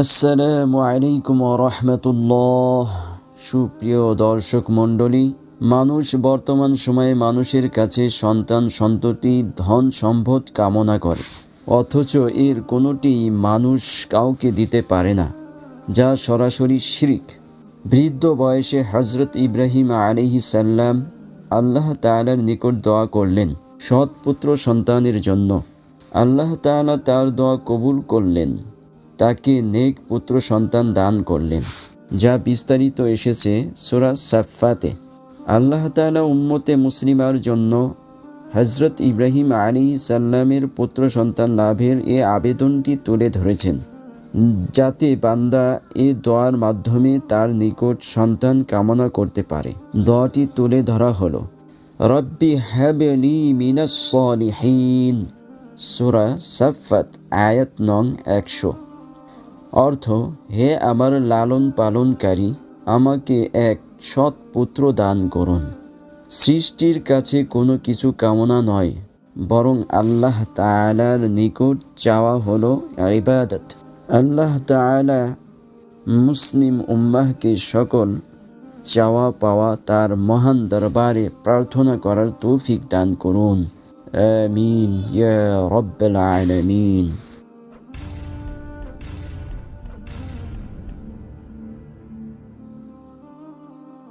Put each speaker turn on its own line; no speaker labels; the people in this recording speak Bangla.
আসসালামু আলাইকুম ওয়া রাহমাতুল্লাহ। সুপ্রিয় দর্শক মণ্ডলী, মানুষ বর্তমান সময়ে মানুষের কাছে সন্তান সন্ততি ধন সম্পদ কামনা করে, অথচ এর কোনোটি মানুষ কাউকে দিতে পারে না, যা সরাসরি শিরক। বৃদ্ধ বয়সে হযরত ইব্রাহিম আলাইহিস সালাম আল্লাহ তাআলার নিকট দোয়া করলেন সৎ পুত্র সন্তানের জন্য। আল্লাহ তাআলা তার দোয়া কবুল করলেন, তাকে নেক পুত্র সন্তান দান করলেন, যা বিস্তারিত এসেছে সূরা সাফফাতে। আল্লাহ তাআলা উম্মতে মুসলিমার জন্য হযরত ইব্রাহিম আলাইহিস সালামের পুত্র সন্তান লাভের এ আবেদনটি তুলে ধরেছেন, যাতে বান্দা এ দোয়ার মাধ্যমে তার নিকট সন্তান কামনা করতে পারে। দোয়াটি তুলে ধরা হলো, রব্বি হাবলি মিনাস সালিহিন, সূরা সাফফাত আয়াত নং 100। অর্থ, হে আমার লালন পালনকারী, আমাকে এক সৎ পুত্র দান করুন। সৃষ্টির কাছে কোনো কিছু কামনা নয়, বরং আল্লাহ তাআলার নিকট চাওয়া হলো ইবাদত। আল্লাহ তাআলা মুসলিম উম্মাহকে সকল চাওয়া পাওয়া তার মহান দরবারে প্রার্থনা করার তৌফিক দান করুন। আমিন ইয়া রাব্বাল আলামিন।